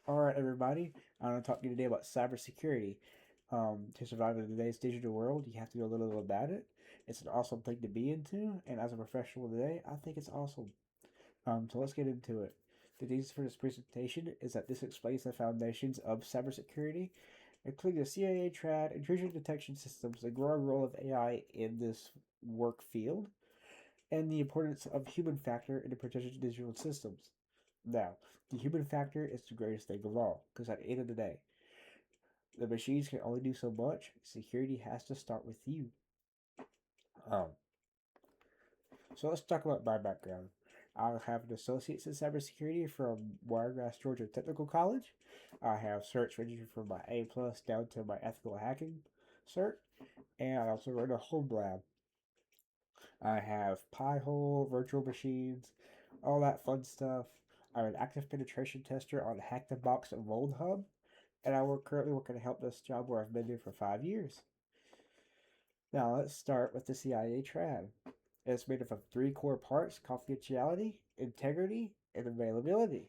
All right, everybody. I'm going to talk to you today about cybersecurity. To survive in today's digital world, you have to know a little about it. It's an awesome thing to be into, and as a professional today, I think it's awesome. So let's get into it. The reason for this presentation is that this explains the foundations of cybersecurity, including the CIA TRAD, intrusion detection systems, the growing role of AI in this work field, and the importance of human factor in the protection of digital systems. Now, the human factor is the greatest thing of all, because at the end of the day, the machines can only do so much. Security has to start with you. Um, so let's talk about my background. I have an associate's in cybersecurity from Wiregrass, Georgia Technical College. I have certs ranging from my A plus down to my ethical hacking cert, and I also run a home lab. I have Pi-hole, virtual machines, all that fun stuff. I'm an active penetration tester on Hack the Box and Mold Hub, and currently work at a help desk job where I've been there for 5 years. Now let's start with the CIA TRAD. It's made up of three core parts: confidentiality, integrity, and availability.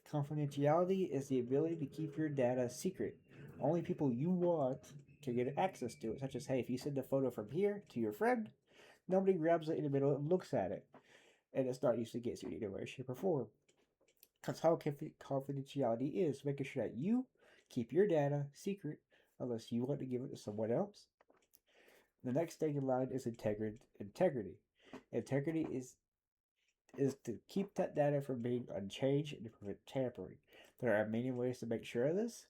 Confidentiality is the ability to keep your data secret. Only people you want can get access to it, such as, hey, if you send a photo from here to your friend, nobody grabs it in the middle and looks at it. And it's not usually gets you in any way, shape, or form. That's how confidentiality is, making sure that you keep your data secret unless you want to give it to someone else. The next thing in line is integrity. Integrity is to keep that data from being unchanged and to prevent tampering. There are many ways to make sure of this.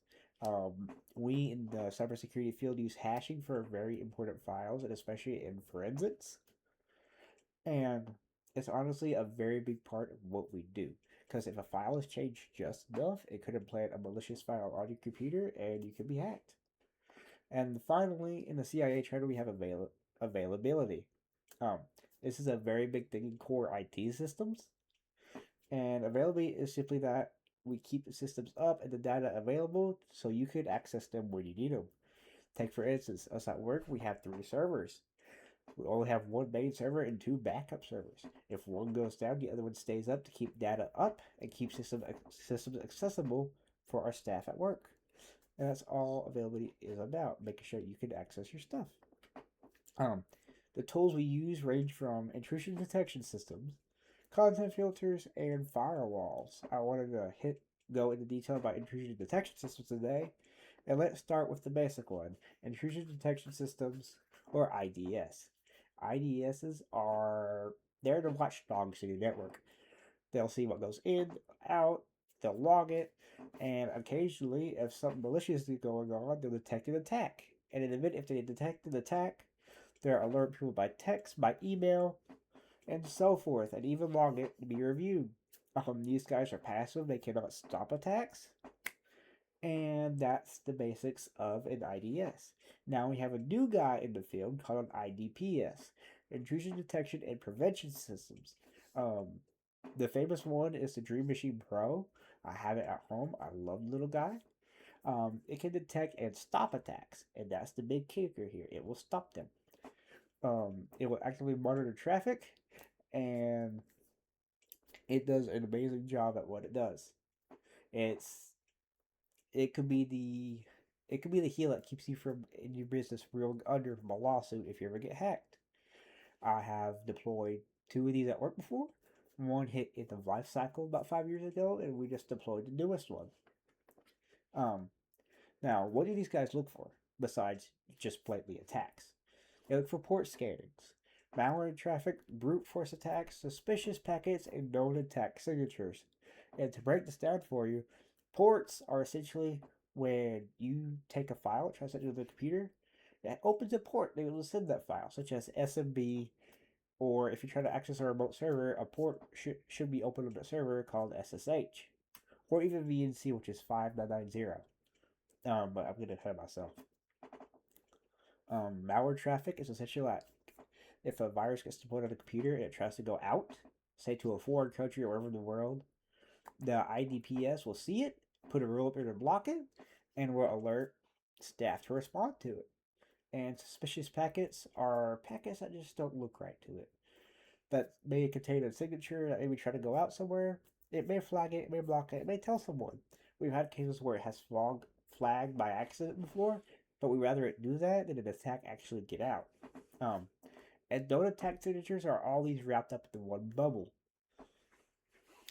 We in the cybersecurity field use hashing for very important files, and especially in forensics. And it's honestly a very big part of what we do. Because if a file is changed just enough, it could implant a malicious file on your computer and you could be hacked. And finally, in the CIA charter, we have availability. Um, this is a very big thing in core IT systems. And availability is simply that we keep the systems up and the data available so you could access them when you need them. Take, for instance, us at work, we have three servers. We only have one main server and two backup servers. If one goes down, the other one stays up to keep data up and keep systems accessible for our staff at work. And that's all availability is about, making sure you can access your stuff. Um, the tools we use range from intrusion detection systems, content filters, and firewalls. I wanted to go into detail about intrusion detection systems today, and let's start with the basic one: intrusion detection systems, or IDS. IDSs are they're the watchdogs in your network. They'll see what goes in, out, they'll log it, and occasionally, if something malicious is going on, they'll detect an attack. And in the event if they detect an attack, they'll alert people by text, by email, and so forth, and even log it to be reviewed. These guys are passive, they cannot stop attacks, and that's the basics of an IDS. Now we have a new guy in the field called an IDPS, Intrusion Detection and Prevention Systems. Um, the famous one is the Dream Machine Pro. I have it at home. I love the little guy. It can detect and stop attacks, and that's the big kicker here. It will stop them. It will actively monitor traffic, and it does an amazing job at what it does. It's it could be the it could be the heel that keeps you from in your business real under from a lawsuit if you ever get hacked. I have deployed two of these at work before. One hit in the life cycle about 5 years ago, and we just deployed the newest one. Um, Now, what do these guys look for besides just blatantly attacks? They look for port scannings, malware traffic, brute force attacks, suspicious packets, and known attack signatures. And to break this down for you, ports are essentially when you take a file, try to send it to the computer, that opens a port that will send that file, such as SMB, or if you try to access a remote server, a port should be open on the server called SSH, or even VNC, which is 5990. But I'm gonna cut myself. Malware traffic is essentially like if a virus gets deployed on a computer and it tries to go out, say to a foreign country or wherever in the world, the IDPS will see it, put a rule up there to block it, and will alert staff to respond to it. And suspicious packets are packets that just don't look right to it. That may contain a signature that maybe try to go out somewhere, It may flag it, it may block it, it may tell someone. We've had cases where it has flagged by accident before, but we rather it do that than an attack actually get out. Um, and don't attack signatures are always wrapped up in one bubble,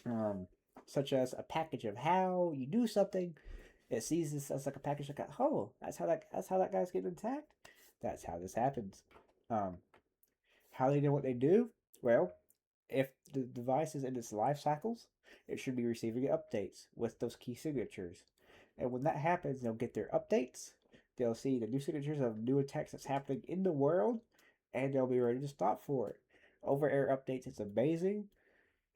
um, such as a package of how you do something. It sees this as like a package like, oh, that's how that guy's getting attacked. That's how this happens. Um, how they know what they do? Well, if the device is in its life cycles, it should be receiving updates with those key signatures. And when that happens, they'll get their updates. They'll see the new signatures of new attacks that's happening in the world, and they'll be ready to stop for it. Over air updates, it's amazing,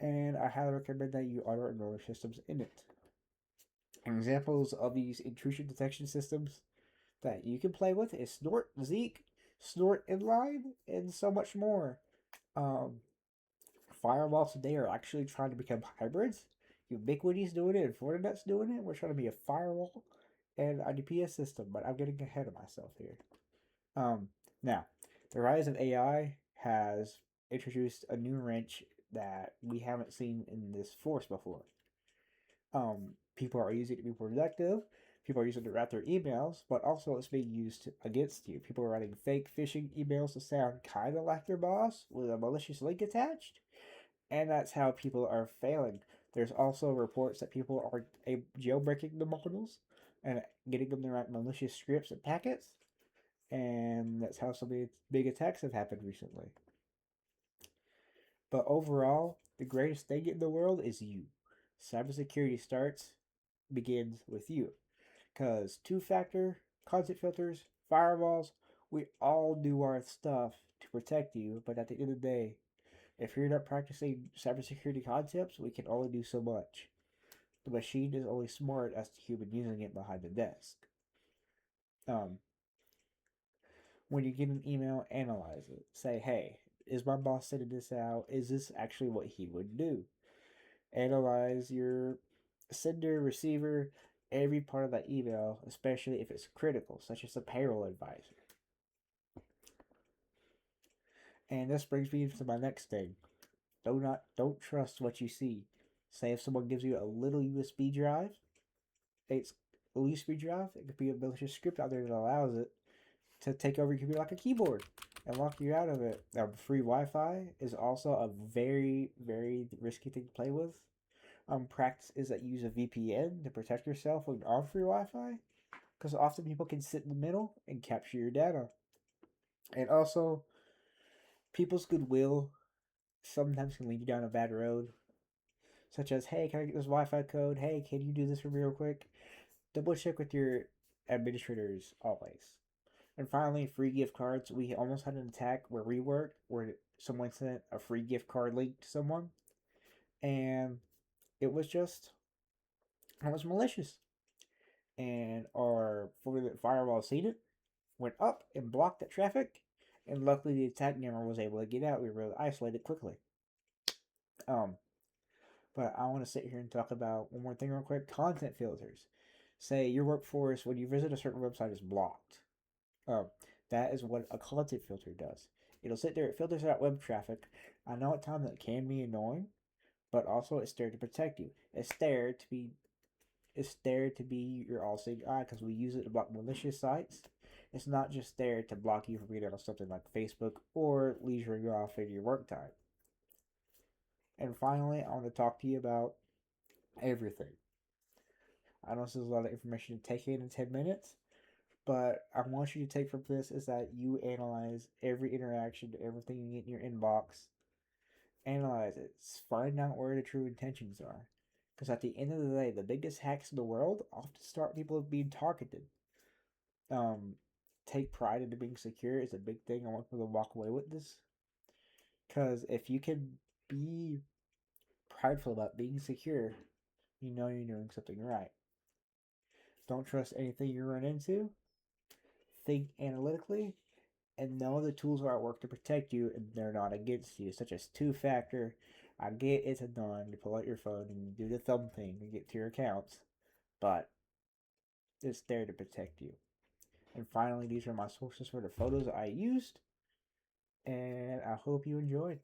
and I highly recommend that you auto enroll your systems in it. Examples of these intrusion detection systems that you can play with is Snort, Zeek, Snort Inline, and so much more. Um, Firewalls today are actually trying to become hybrids. Ubiquity's doing it, and Fortinet's doing it. We're trying to be a firewall and a DPS system, but I'm getting ahead of myself here. Now, the rise of AI has introduced a new wrench that we haven't seen in this force before. People are using it to be productive. People are using it to write their emails, but also it's being used against you. People are writing fake phishing emails to sound kind of like their boss with a malicious link attached, and that's how people are failing. There's also reports that people are jailbreaking the models and getting them to write malicious scripts and packets, and that's how so many big attacks have happened recently. But overall, the greatest thing in the world is you. Cybersecurity begins with you. Because two-factor, content filters, firewalls, we all do our stuff to protect you, but at the end of the day, if you're not practicing cybersecurity concepts, we can only do so much. The machine is only smart as the human using it behind the desk. Um, when you get an email, analyze it. Say, hey, is my boss sending this out? Is this actually what he would do? Analyze your sender, receiver, every part of that email, especially if it's critical, such as a payroll advisor. And this brings me to my next thing. Don't trust what you see. Say if someone gives you a little USB drive, it's a USB drive, it could be a malicious script out there that allows it to take over your computer like a keyboard and lock you out of it. Free Wi-Fi is also a very, very risky thing to play with. Practice is that you use a VPN to protect yourself when on free Wi-Fi, because often people can sit in the middle and capture your data. And also, people's goodwill sometimes can lead you down a bad road, such as, hey, can I get this Wi-Fi code? Hey, can you do this for me real quick? Double check with your administrators always. And finally, free gift cards. We almost had an attack where we worked, where someone sent a free gift card link to someone, and it was just, it was malicious. And our firewall seen it, went up and blocked that traffic, and luckily the attack never was able to get out. We were able to isolate it quickly. Um, but I want to sit here and talk about one more thing real quick. Content filters. Say your workforce, when you visit a certain website, is blocked. Um, that is what a content filter does. It'll sit there, it filters out web traffic. I know at times that can be annoying, but also it's there to protect you. It's there to be your all-seeing eye because we use it to block malicious sites. It's not just there to block you from being on something like Facebook or leisuring off in your work time. And finally, I want to talk to you about everything. I know this is a lot of information to take in 10 minutes, but I want you to take from this is that you analyze every interaction, everything you get in your inbox. Analyze it. Find out where the true intentions are. Because at the end of the day, the biggest hacks in the world often start people being targeted. Um, Take pride into being secure is a big thing. I want people to walk away with this. Because if you can be prideful about being secure, you know you're doing something right. Don't trust anything you run into. Think analytically and know the tools are at work to protect you and they're not against you, such as two-factor. I get it's annoying to pull out your phone and do the thumb thing and get to your accounts, but it's there to protect you. And finally, these are my sources for the photos I used, and I hope you enjoyed.